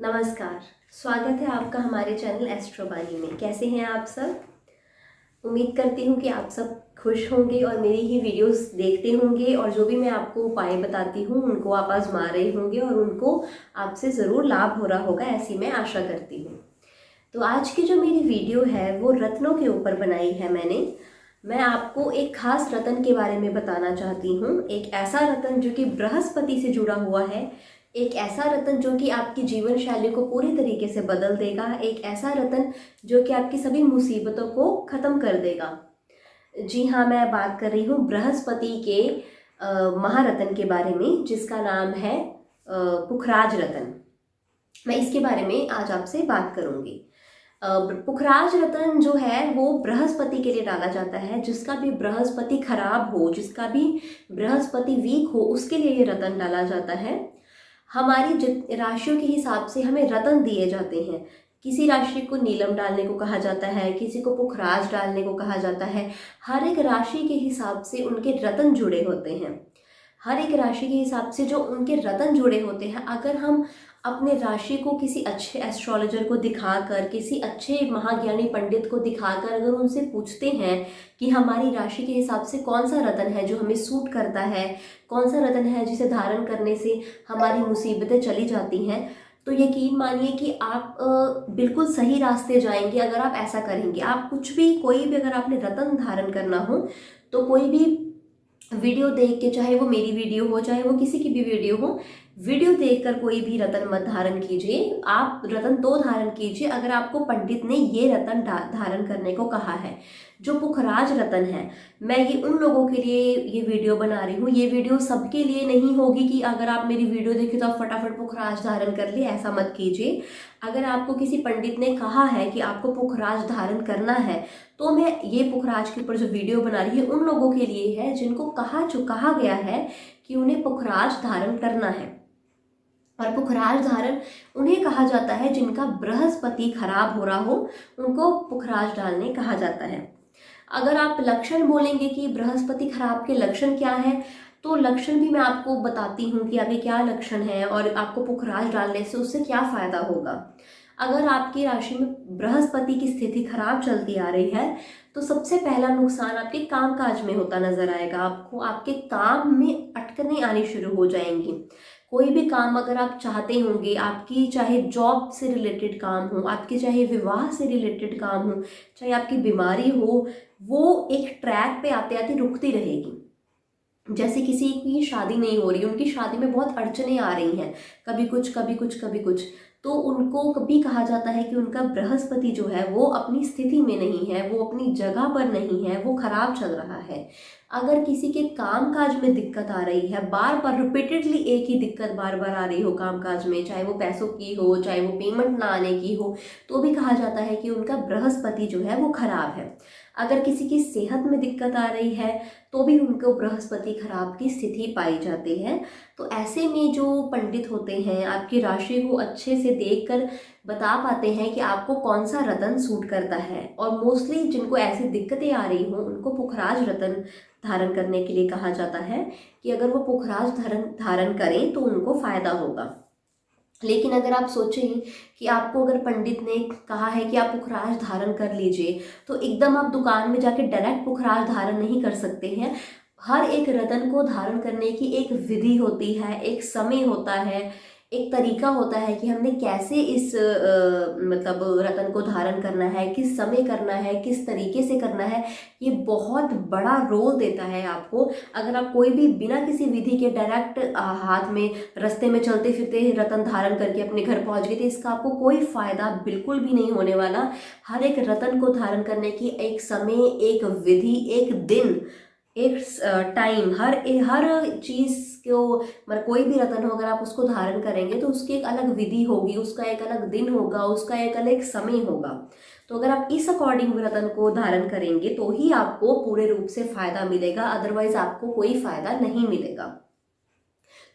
नमस्कार। स्वागत है आपका हमारे चैनल एस्ट्रोबानी में। कैसे हैं आप सब? उम्मीद करती हूँ कि आप सब खुश होंगे और मेरी ही वीडियोस देखते होंगे और जो भी मैं आपको उपाय बताती हूँ उनको आप आजमा रहे होंगे और उनको आपसे ज़रूर लाभ हो रहा होगा, ऐसी मैं आशा करती हूँ। तो आज की जो मेरी वीडियो है वो रत्नों के ऊपर बनाई है मैं आपको एक खास रत्न के बारे में बताना चाहती हूँ। एक ऐसा रत्न जो कि बृहस्पति से जुड़ा हुआ है, एक ऐसा रत्न जो कि आपकी जीवन शैली को पूरी तरीके से बदल देगा, एक ऐसा रत्न जो कि आपकी सभी मुसीबतों को ख़त्म कर देगा। जी हाँ, मैं बात कर रही हूँ बृहस्पति के महारत्न के बारे में, जिसका नाम है पुखराज रत्न। मैं इसके बारे में आज आपसे बात करूँगी। पुखराज रत्न जो है वो बृहस्पति के लिए डाला जाता है। जिसका भी बृहस्पति खराब हो, जिसका भी बृहस्पति वीक हो, उसके लिए ये रत्न डाला जाता है। हमारी राशियों के हिसाब से हमें रत्न दिए जाते हैं। किसी राशि को नीलम डालने को कहा जाता है, किसी को पुखराज डालने को कहा जाता है। हर एक राशि के हिसाब से उनके रत्न जुड़े होते हैं। हर एक राशि के हिसाब से जो उनके रत्न जुड़े होते हैं, अगर हम अपने राशि को किसी अच्छे एस्ट्रोलॉजर को दिखाकर, किसी अच्छे महाज्ञानी पंडित को दिखाकर अगर उनसे पूछते हैं कि हमारी राशि के हिसाब से कौन सा रत्न है जो हमें सूट करता है, कौन सा रत्न है जिसे धारण करने से हमारी मुसीबतें चली जाती हैं, तो यकीन मानिए कि आप बिल्कुल सही रास्ते जाएंगे अगर आप ऐसा करेंगे। आप कुछ भी, कोई भी अगर आपने रत्न धारण करना हो तो कोई भी वीडियो देख के, चाहे वो मेरी वीडियो हो चाहे वो किसी की भी वीडियो हो, वीडियो देखकर कोई भी रत्न मत धारण कीजिए। आप रत्न तो धारण कीजिए अगर आपको पंडित ने ये रत्न धारण करने को कहा है। जो पुखराज रत्न है, मैं ये उन लोगों के लिए ये वीडियो बना रही हूँ। ये वीडियो सबके लिए नहीं होगी कि अगर आप मेरी वीडियो देखें तो आप फटाफट पुखराज धारण कर लिए, ऐसा मत कीजिए। अगर आपको किसी पंडित ने कहा है कि आपको पुखराज धारण करना है तो मैं ये पुखराज के ऊपर जो वीडियो बना रही है उन लोगों के लिए है जिनको कहा गया है कि उन्हें पुखराज धारण करना है। और पुखराज धारण उन्हें कहा जाता है जिनका बृहस्पति खराब हो रहा हो, उनको पुखराज डालने कहा जाता है। अगर आप लक्षण बोलेंगे कि बृहस्पति खराब के लक्षण क्या है, तो लक्षण भी मैं आपको बताती हूँ कि आगे क्या लक्षण है और आपको पुखराज डालने से उससे क्या फायदा होगा। अगर आपकी राशि में बृहस्पति की स्थिति खराब चलती आ रही है तो सबसे पहला नुकसान आपके कामकाज में होता नजर आएगा। आपको आपके काम में अटकनें आनी शुरू हो जाएंगी। कोई भी काम अगर आप चाहते होंगे, आपकी चाहे जॉब से रिलेटेड काम हो, आपके चाहे विवाह से रिलेटेड काम हो, चाहे आपकी बीमारी हो, वो एक ट्रैक पे आते आते रुकती रहेगी। जैसे किसी की शादी नहीं हो रही, उनकी शादी में बहुत अड़चने आ रही हैं, कभी कुछ कभी कुछ कभी कुछ, तो उनको कभी कहा जाता है कि उनका बृहस्पति जो है वो अपनी स्थिति में नहीं है, वो अपनी जगह पर नहीं है, वो खराब चल रहा है। अगर किसी के काम काज में दिक्कत आ रही है, बार बार रिपीटेडली एक ही दिक्कत बार बार आ रही हो काम काज में, चाहे वो पैसों की हो चाहे वो पेमेंट ना आने की हो, तो भी कहा जाता है कि उनका बृहस्पति जो है वो खराब है। अगर किसी की सेहत में दिक्कत आ रही है तो भी उनको बृहस्पति खराब की स्थिति पाई जाती है। तो ऐसे में जो पंडित होते हैं आपकी राशि को अच्छे से देखकर बता पाते हैं कि आपको कौन सा रत्न सूट करता है। और मोस्टली जिनको ऐसी दिक्कतें आ रही हों उनको पुखराज रत्न धारण करने के लिए कहा जाता है कि अगर वो पुखराज धारण करें तो उनको फायदा होगा। लेकिन अगर आप सोचें कि आपको अगर पंडित ने कहा है कि आप पुखराज धारण कर लीजिए, तो एकदम आप दुकान में जाके डायरेक्ट पुखराज धारण नहीं कर सकते हैं। हर एक रत्न को धारण करने की एक विधि होती है, एक समय होता है, एक तरीका होता है कि हमने कैसे इस मतलब रत्न को धारण करना है, किस समय करना है, किस तरीके से करना है। ये बहुत बड़ा रोल देता है आपको। अगर आप कोई भी बिना किसी विधि के डायरेक्ट हाथ में रास्ते में चलते फिरते रत्न धारण करके अपने घर पहुंच गए, तो इसका आपको कोई फायदा बिल्कुल भी नहीं होने वाला। हर एक रत्न को धारण करने की एक समय, एक विधि, एक दिन, एक टाइम, हर चीज़ को, मतलब कोई भी रत्न हो अगर आप उसको धारण करेंगे तो उसकी एक अलग विधि होगी, उसका एक अलग दिन होगा, उसका एक अलग समय होगा। तो अगर आप इस अकॉर्डिंग रत्न को धारण करेंगे तो ही आपको पूरे रूप से फायदा मिलेगा, अदरवाइज आपको कोई फायदा नहीं मिलेगा।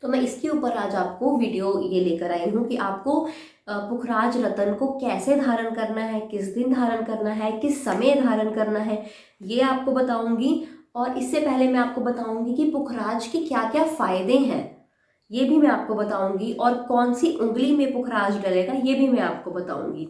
तो मैं इसके ऊपर आज आपको वीडियो ये लेकर आई हूँ कि आपको पुखराज रत्न को कैसे धारण करना है, किस दिन धारण करना है, किस समय धारण करना है, ये आपको बताऊंगी। और इससे पहले मैं आपको बताऊंगी कि पुखराज के क्या क्या फायदे हैं, ये भी मैं आपको बताऊंगी, और कौन सी उंगली में पुखराज डलेगा ये भी मैं आपको बताऊंगी।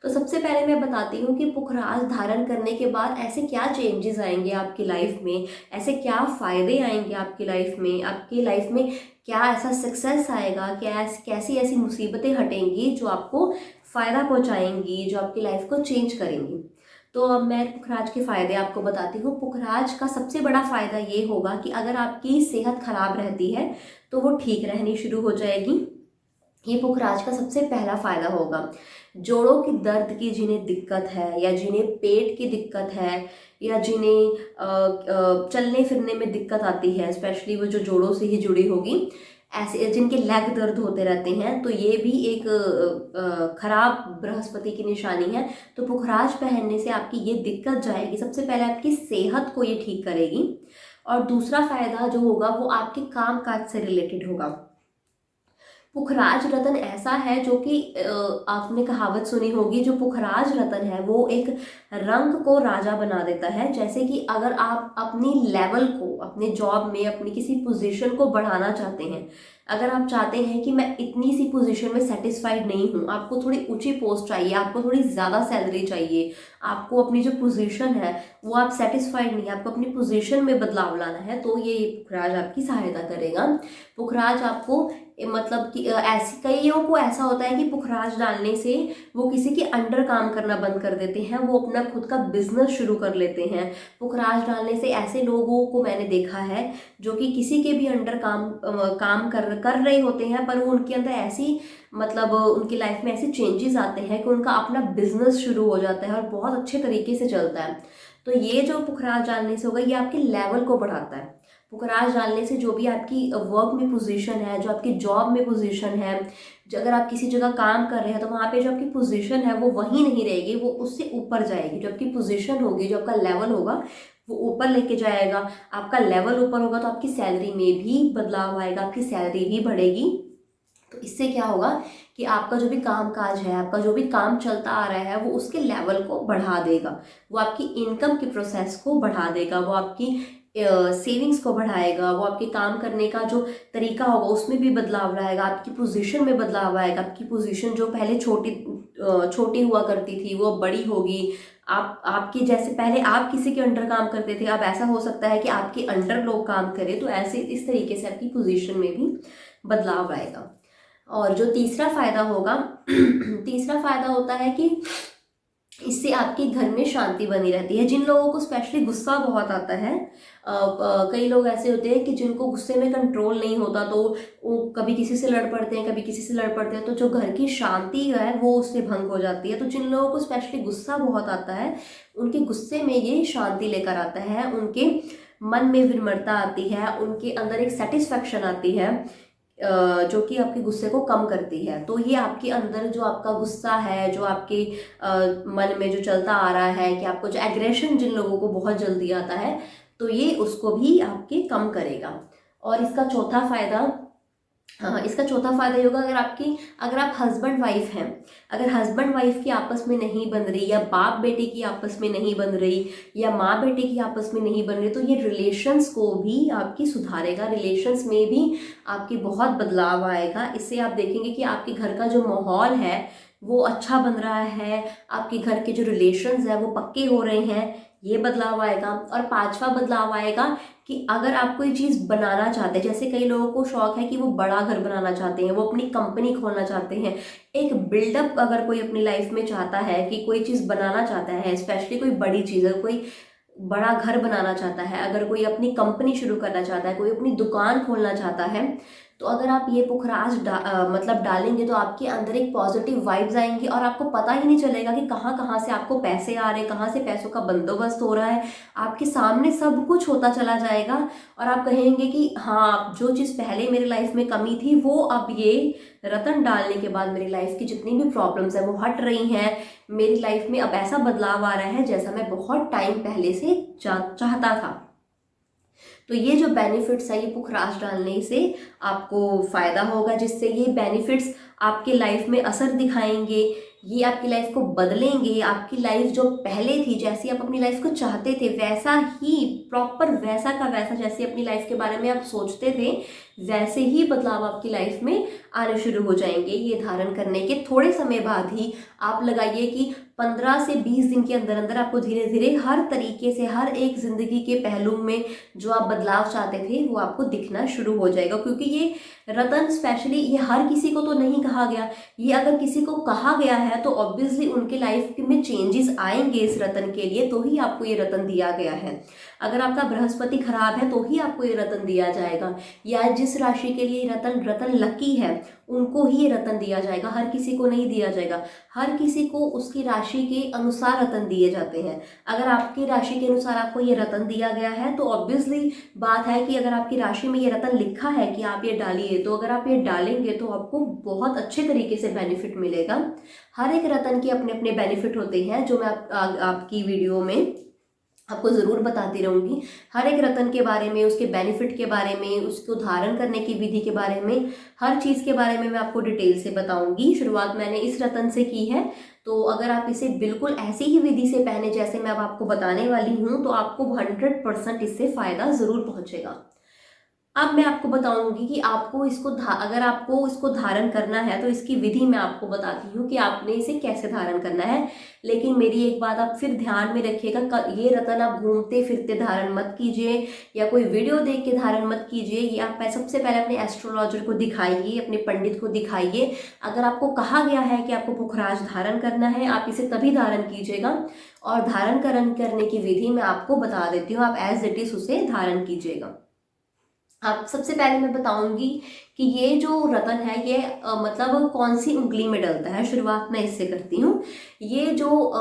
तो सबसे पहले मैं बताती हूँ कि पुखराज धारण करने के बाद ऐसे क्या चेंजेस आएंगे आपकी लाइफ में, ऐसे क्या फ़ायदे आएंगे आपकी लाइफ में, आपकी लाइफ में क्या ऐसा सक्सेस आएगा, क्या कैसी ऐसी मुसीबतें हटेंगी जो आपको फ़ायदा पहुँचाएंगी, जो आपकी लाइफ को चेंज करेंगी। तो अब मैं पुखराज के फ़ायदे आपको बताती हूँ। पुखराज का सबसे बड़ा फ़ायदा ये होगा कि अगर आपकी सेहत खराब रहती है तो वो ठीक रहनी शुरू हो जाएगी। ये पुखराज का सबसे पहला फ़ायदा होगा। जोड़ों की दर्द की जिन्हें दिक्कत है, या जिन्हें पेट की दिक्कत है, या जिन्हें चलने फिरने में दिक्कत आती है, स्पेशली वो जो जोड़ों से ही जुड़ी होगी, ऐसे जिनके लेग दर्द होते रहते हैं, तो ये भी एक खराब बृहस्पति की निशानी है। तो पुखराज पहनने से आपकी ये दिक्कत जाएगी। सबसे पहले आपकी सेहत को ये ठीक करेगी, और दूसरा फायदा जो होगा वो आपके काम काज से रिलेटेड होगा। पुखराज रतन ऐसा है जो कि आपने कहावत सुनी होगी, जो पुखराज रतन है वो एक रंग को राजा बना देता है। जैसे कि अगर आप अपनी लेवल को अपने जॉब में अपनी किसी पोजीशन को बढ़ाना चाहते हैं, अगर आप चाहते हैं कि मैं इतनी सी पोजीशन में सेटिस्फाइड नहीं हूँ, आपको थोड़ी ऊंची पोस्ट चाहिए, आपको थोड़ी ज़्यादा सैलरी चाहिए, आपको अपनी जो पोजीशन है वो आप सेटिस्फाइड नहीं है, आपको अपनी पोजीशन में बदलाव लाना है, तो ये पुखराज आपकी सहायता करेगा। पुखराज आपको मतलब कि ऐसी कईयों को ऐसा होता है कि पुखराज डालने से वो किसी के अंडर काम करना बंद कर देते हैं, वो अपना खुद का बिजनेस शुरू कर लेते हैं। पुखराज डालने से ऐसे लोगों को मैंने देखा है जो कि किसी के भी अंडर काम कर रहे होते हैं, पर वो उनके अंदर ऐसी मतलब उनकी लाइफ में ऐसे चेंजेस आते हैं कि उनका अपना बिजनेस शुरू हो जाता है और बहुत अच्छे तरीके से चलता है। तो ये जो पुखराज डालने से होगा ये आपके लेवल को बढ़ाता है। पुखराज डालने से जो भी आपकी वर्क में पोजीशन है, जो आपकी जॉब में पोजीशन है, जो अगर आप किसी जगह काम कर रहे हैं तो वहाँ पे जो आपकी पोजीशन है वो वहीं नहीं रहेगी, वो उससे ऊपर जाएगी। जो आपकी पोजीशन होगी, जो आपका लेवल होगा वो ऊपर लेके जाएगा। आपका लेवल ऊपर होगा तो आपकी सैलरी में भी बदलाव आएगा, आपकी सैलरी भी बढ़ेगी। तो इससे क्या होगा कि आपका जो भी काम काज है, आपका जो भी काम चलता आ रहा है वो उसके लेवल को बढ़ा देगा, वो आपकी इनकम के प्रोसेस को बढ़ा देगा, वो आपकी सेविंग्स को बढ़ाएगा, वो आपके काम करने का जो तरीका होगा उसमें भी बदलाव लाएगा, आपकी पोजीशन में बदलाव आएगा। आपकी पोजीशन जो पहले छोटी हुआ करती थी वो अब बड़ी होगी। आपके जैसे पहले आप किसी के अंडर काम करते थे, अब ऐसा हो सकता है कि आपके अंडर लोग काम करें। तो ऐसे इस तरीके से आपकी पोजीशन में भी बदलाव आएगा। और जो तीसरा फायदा होगा तीसरा फायदा होता है कि इससे आपके घर में शांति बनी रहती है। जिन लोगों को स्पेशली गुस्सा बहुत आता है, कई लोग ऐसे होते हैं कि जिनको गुस्से में कंट्रोल नहीं होता, तो वो कभी किसी से लड़ पड़ते हैं, कभी किसी से लड़ पड़ते हैं, तो जो घर की शांति है वो उससे भंग हो जाती है। तो जिन लोगों को स्पेशली गुस्सा बहुत आता है, उनके गुस्से में ये शांति लेकर आता है, उनके मन में विनम्रता आती है, उनके अंदर एक सेटिस्फैक्शन आती है जो कि आपके गुस्से को कम करती है। तो ये आपके अंदर जो आपका गुस्सा है, जो आपके मन में जो चलता आ रहा है कि आपको जो एग्रेशन जिन लोगों को बहुत जल्दी आता है, तो ये उसको भी आपके कम करेगा। और इसका चौथा फायदा इसका चौथा फायदा ये होगा, अगर आप हस्बैंड वाइफ हैं, अगर हस्बैंड वाइफ की आपस में नहीं बन रही, या बाप बेटे की आपस में नहीं बन रही, या माँ बेटे की आपस में नहीं बन रही, तो ये रिलेशंस को भी आपकी सुधारेगा, रिलेशंस में भी आपकी बहुत बदलाव आएगा। इससे आप देखेंगे कि आपके घर का जो माहौल है वो अच्छा बन रहा है, आपके घर के जो रिलेशंस है वो पक्के हो रहे हैं, ये बदलाव आएगा। और पांचवा बदलाव आएगा कि अगर आप कोई चीज़ बनाना चाहते हैं, जैसे कई लोगों को शौक है कि वो बड़ा घर बनाना चाहते हैं, वो अपनी कंपनी खोलना चाहते हैं, एक बिल्डअप अगर कोई अपनी लाइफ में चाहता है कि कोई चीज़ बनाना चाहता है, स्पेशली कोई बड़ी चीज़ है, कोई बड़ा घर बनाना चाहता है, अगर कोई अपनी कंपनी शुरू करना चाहता है, कोई अपनी दुकान खोलना चाहता है, तो अगर आप ये पुखराज मतलब डालेंगे तो आपके अंदर एक पॉजिटिव वाइब्स आएंगी, और आपको पता ही नहीं चलेगा कि कहाँ कहाँ से आपको पैसे आ रहे हैं, कहाँ से पैसों का बंदोबस्त हो रहा है। आपके सामने सब कुछ होता चला जाएगा, और आप कहेंगे कि हाँ, जो चीज़ पहले मेरी लाइफ में कमी थी वो अब ये रतन डालने के बाद मेरी लाइफ की जितनी भी प्रॉब्लम्स है वो हट रही हैं। मेरी लाइफ में अब ऐसा बदलाव आ रहा है जैसा मैं बहुत टाइम पहले से चाहता था। तो ये जो बेनिफिट्स है, ये पुखराज डालने से आपको फ़ायदा होगा, जिससे ये बेनिफिट्स आपके लाइफ में असर दिखाएंगे, ये आपकी लाइफ को बदलेंगे। आपकी लाइफ जो पहले थी, जैसी आप अपनी लाइफ को चाहते थे वैसा ही प्रॉपर वैसा का वैसा, जैसे अपनी लाइफ के बारे में आप सोचते थे वैसे ही बदलाव आपकी लाइफ में आने शुरू हो जाएंगे। ये धारण करने के थोड़े समय बाद ही, आप लगाइए कि 15 से 20 दिन के अंदर अंदर आपको धीरे धीरे हर तरीके से हर एक जिंदगी के पहलू में जो आप बदलाव चाहते थे वो आपको दिखना शुरू हो जाएगा। क्योंकि ये रतन स्पेशली ये हर किसी को तो नहीं कहा गया, ये अगर किसी को कहा गया है तो ऑब्वियसली उनके लाइफ में चेंजेस आएंगे इस रतन के लिए, तो ही आपको ये रतन दिया गया है। अगर आपका बृहस्पति खराब है तो ही आपको ये रतन दिया जाएगा, या जिस राशि के लिए रतन लकी है उनको ही ये रतन दिया जाएगा, हर किसी को नहीं दिया जाएगा। हर किसी को उसकी राशि के अनुसार रतन दिए जाते हैं। अगर आपकी राशि के अनुसार आपको ये रतन दिया गया है तो ऑब्वियसली बात है कि अगर आपकी राशि में ये रतन लिखा है कि आप ये डालिए, तो अगर आप ये डालेंगे तो आपको बहुत अच्छे तरीके से बेनिफिट मिलेगा। हर एक रतन के अपने अपने बेनिफिट होते हैं जो मैं आपकी वीडियो में आपको ज़रूर बताती रहूँगी। हर एक रतन के बारे में, उसके बेनिफिट के बारे में, उसको धारण करने की विधि के बारे में, हर चीज़ के बारे में मैं आपको डिटेल से बताऊँगी। शुरुआत मैंने इस रतन से की है, तो अगर आप इसे बिल्कुल ऐसी ही विधि से पहने जैसे मैं अब आपको बताने वाली हूँ तो आपको 100% इससे फ़ायदा ज़रूर पहुँचेगा। अब मैं आपको बताऊंगी कि आपको इसको अगर आपको इसको धारण करना है तो इसकी विधि मैं आपको बताती हूँ कि आपने इसे कैसे धारण करना है। लेकिन मेरी एक बात आप फिर ध्यान में रखिएगा, ये रतन आप घूमते फिरते धारण मत कीजिए या कोई वीडियो देख के धारण मत कीजिए। ये आप सबसे पहले अपने एस्ट्रोलॉजर को दिखाइए, अपने पंडित को दिखाइए। अगर आपको कहा गया है कि आपको पुखराज धारण करना है, आप इसे तभी धारण कीजिएगा। और धारण करने की विधि मैं आपको बता देती हूँ, आप एज इट इज उसे धारण कीजिएगा। आप सबसे पहले मैं बताऊंगी कि ये जो रतन है ये मतलब कौन सी उंगली में डलता है। शुरुआत मैं इससे करती हूँ। ये जो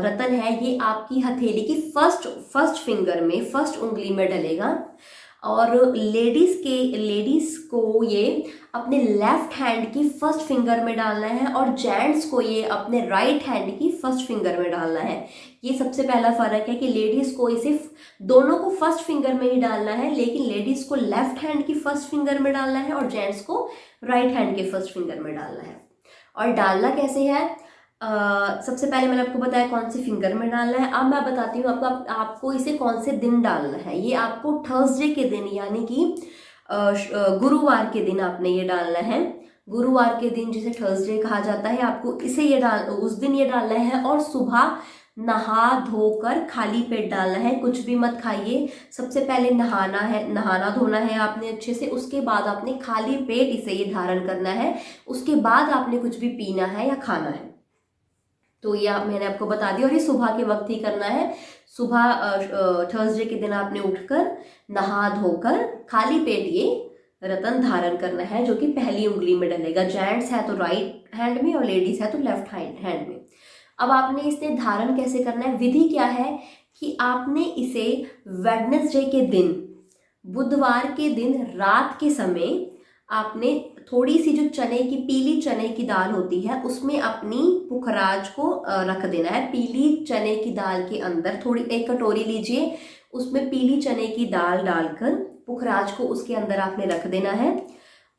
रतन है ये आपकी हथेली की फर्स्ट फिंगर में, फर्स्ट उंगली में डलेगा। और लेडीज को ये अपने लेफ्ट हैंड की फर्स्ट फिंगर में डालना है और जेंट्स को ये अपने राइट हैंड की फर्स्ट फिंगर में डालना है। ये सबसे पहला फर्क है कि लेडीज को इसे दोनों को फर्स्ट फिंगर में ही डालना है, लेकिन लेडीज को लेफ्ट हैंड की फर्स्ट फिंगर में डालना है और जेंट्स को राइट हैंड के फर्स्ट फिंगर में डालना है। और डालना कैसे है, सबसे पहले मैंने आपको बताया कौन सी फिंगर में डालना है। अब मैं बताती हूँ आपको इसे कौन से दिन डालना है। ये आपको थर्सडे के दिन यानी कि गुरुवार के दिन आपने ये डालना है। गुरुवार के दिन जिसे थर्सडे कहा जाता है, आपको इसे उस दिन ये डालना है। और सुबह नहा धोकर खाली पेट डालना है, कुछ भी मत खाइए। सबसे पहले नहाना धोना है आपने अच्छे से, उसके बाद आपने खाली पेट इसे ये धारण करना है। उसके बाद आपने कुछ भी पीना है या खाना है। तो ये मैंने आपको बता दिया। और ये सुबह के वक्त ही करना है। सुबह थर्सडे के दिन आपने उठकर नहा धोकर खाली पेट ये रतन धारण करना है, जो कि पहली उंगली में डलेगा। जेंट्स है तो राइट हैंड में और लेडीज है तो लेफ्ट हैंड में। अब आपने इसे धारण कैसे करना है, विधि क्या है कि आपने इसे वेडनेसडे के दिन, बुधवार के दिन रात के समय आपने थोड़ी सी जो पीली चने की दाल होती है उसमें अपनी पुखराज को रख देना है। पीली चने की दाल के अंदर एक कटोरी लीजिए, उसमें पीली चने की दाल डालकर पुखराज को उसके अंदर आपने रख देना है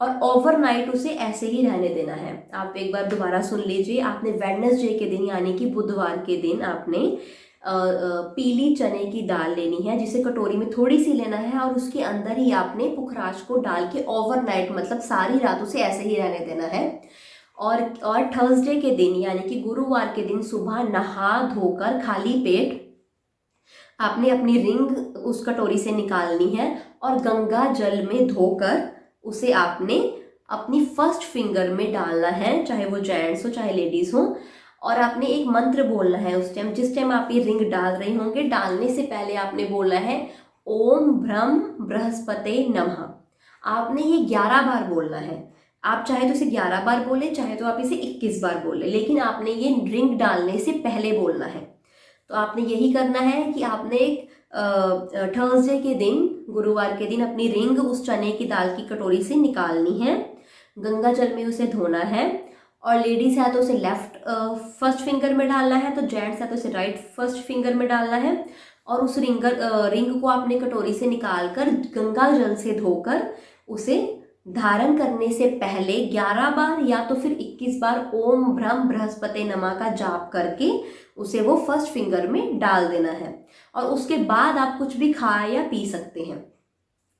और ओवरनाइट उसे ऐसे ही रहने देना है। आप एक बार दोबारा सुन लीजिए। आपने वेडनेसडे के दिन यानी कि बुधवार के दिन आपने पीली चने की दाल लेनी है, जिसे कटोरी में थोड़ी सी लेना है और उसके अंदर ही आपने पुखराज को डाल के ओवरनाइट मतलब सारी रात उसे ऐसे ही रहने देना है। और थर्सडे के दिन यानी कि गुरुवार के दिन सुबह नहा धोकर खाली पेट आपने अपनी रिंग उस कटोरी से निकालनी है और गंगा जल में धोकर उसे आपने अपनी फर्स्ट फिंगर में डालना है, चाहे वो जेंट्स हो चाहे लेडीज हो। और आपने एक मंत्र बोलना है उस टाइम, जिस टाइम आप ये रिंग डाल रहे होंगे, डालने से पहले आपने बोलना है ओम ब्रह्म बृहस्पते नमः। आपने ये 11 बार बोलना है। आप चाहे तो इसे 11 बार बोले, चाहे तो आप इसे 21 बार बोले, लेकिन आपने ये रिंग डालने से पहले बोलना है। तो आपने यही करना है कि आपने एक थर्सडे के दिन, गुरुवार के दिन अपनी रिंग उस चने की दाल की कटोरी से निकालनी है, गंगा जल में उसे धोना है। और लेडीज है तो उसे लेफ्ट फर्स्ट फिंगर में डालना है, तो जेंट्स है तो उसे राइट फर्स्ट फिंगर में डालना है। और उस रिंग को आपने कटोरी से निकाल कर गंगा जल से धोकर उसे धारण करने से पहले 11 बार या तो फिर 21 बार ओम ब्रह्म बृहस्पति नमः का जाप करके उसे वो फर्स्ट फिंगर में डाल देना है। और उसके बाद आप कुछ भी खा या पी सकते हैं।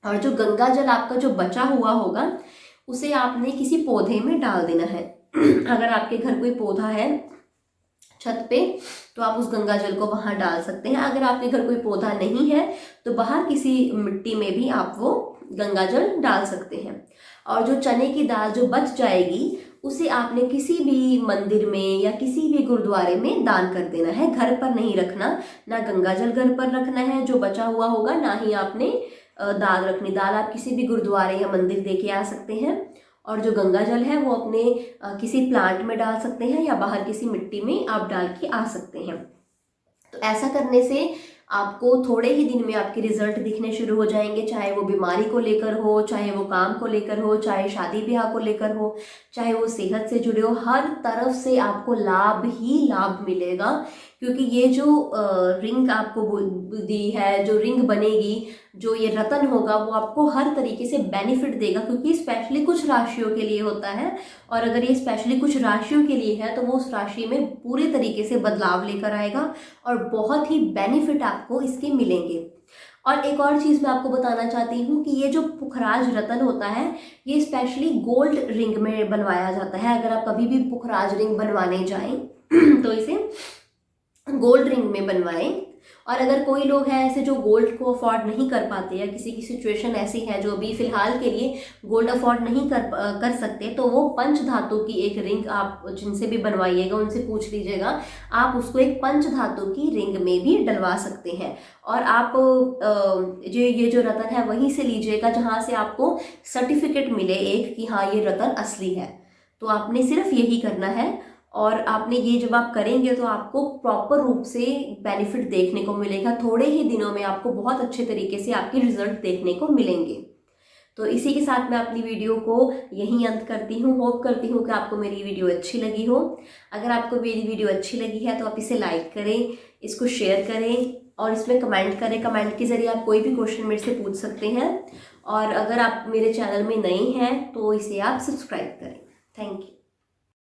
और जो गंगा जल आपका जो बचा हुआ होगा उसे आपने किसी पौधे में डाल देना है। अगर आपके घर कोई पौधा है छत पे तो आप उस गंगा जल को वहां डाल सकते हैं। अगर आपके घर कोई पौधा नहीं है तो बाहर किसी मिट्टी में भी आप वो गंगा जल डाल सकते हैं। और जो चने की दाल जो बच जाएगी उसे आपने किसी भी मंदिर में या किसी भी गुरुद्वारे में दान कर देना है। घर पर नहीं रखना, ना गंगा जल घर पर रखना है जो बचा हुआ होगा, ना ही आपने दाल रखनी। दाल आप किसी भी गुरुद्वारे या मंदिर दे के आ सकते हैं। और जो गंगा जल है वो अपने किसी प्लांट में डाल सकते हैं या बाहर किसी मिट्टी में आप डाल के आ सकते हैं। तो ऐसा करने से आपको थोड़े ही दिन में आपके रिजल्ट दिखने शुरू हो जाएंगे, चाहे वो बीमारी को लेकर हो, चाहे वो काम को लेकर हो, चाहे शादी ब्याह को लेकर हो, चाहे वो सेहत से जुड़े हो। हर तरफ से आपको लाभ ही लाभ मिलेगा। क्योंकि ये जो रिंग आपको दी है, जो रिंग बनेगी, जो ये रतन होगा वो आपको हर तरीके से बेनिफिट देगा। क्योंकि स्पेशली कुछ राशियों के लिए होता है और अगर ये स्पेशली कुछ राशियों के लिए है तो वो उस राशि में पूरे तरीके से बदलाव लेकर आएगा और बहुत ही बेनिफिट आपको इसके मिलेंगे। और एक और चीज़ मैं आपको बताना चाहती हूँ कि ये जो पुखराज रतन होता है ये स्पेशली गोल्ड रिंग में बनवाया जाता है। अगर आप कभी भी पुखराज रिंग बनवाने जाएं तो इसे गोल्ड रिंग में बनवाएं। और अगर कोई लोग हैं ऐसे जो गोल्ड को अफोर्ड नहीं कर पाते या किसी की सिचुएशन ऐसी है जो अभी फिलहाल के लिए गोल्ड अफोर्ड नहीं कर सकते तो वो पंच धातु की एक रिंग आप जिनसे भी बनवाइएगा उनसे पूछ लीजिएगा, आप उसको एक पंच धातु की रिंग में भी डलवा सकते हैं। और आप ये जो रतन है वहीं से लीजिएगा जहाँ से आपको सर्टिफिकेट मिले एक कि हाँ ये रतन असली है। तो आपने सिर्फ यही करना है और आपने ये जब आप करेंगे तो आपको प्रॉपर रूप से बेनिफिट देखने को मिलेगा। थोड़े ही दिनों में आपको बहुत अच्छे तरीके से आपके रिजल्ट देखने को मिलेंगे। तो इसी के साथ मैं अपनी वीडियो को यहीं अंत करती हूँ। होप करती हूँ कि आपको मेरी वीडियो अच्छी लगी हो। अगर आपको मेरी वीडियो अच्छी लगी है तो आप इसे लाइक करें, इसको शेयर करें और इसमें कमेंट करें। कमेंट के ज़रिए आप कोई भी क्वेश्चन मेरे से पूछ सकते हैं। और अगर आप मेरे चैनल में नए हैं तो इसे आप सब्सक्राइब करें। Thank you.